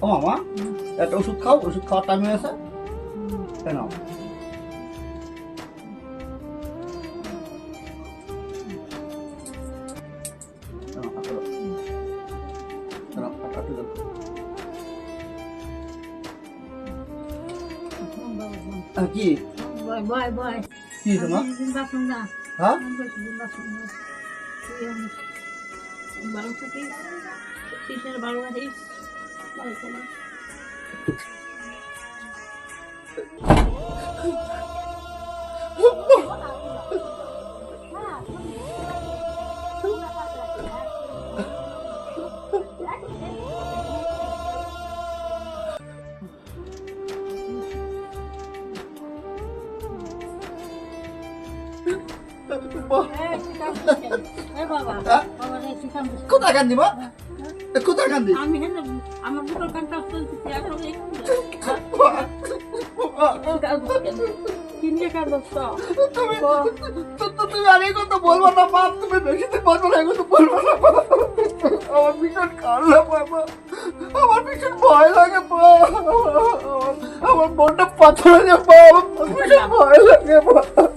ও মামা একটা ওষুধ খাও, ওষুধ খাওয়ার টাইম হয়ে গেছে। কেন কি কি তোমার হ্যাঁ কোথায় কান্দি মা, কোথায় কান্দি? আমার বুকের কানটা চলতেছে এখন কিনলে কার দোস্ত তুমি আর এই কথা বলবো না বাপ, তুমি বেশিতে বলবো না, এই কথা বলবো না বাপ। আমার ভীষণ কান্না বাবা, আমার ভীষণ ভয় লাগে বাপ, আমার মনটা পাথর হয়ে যায় বাপ, ভীষণ ভয় লাগে বাপ।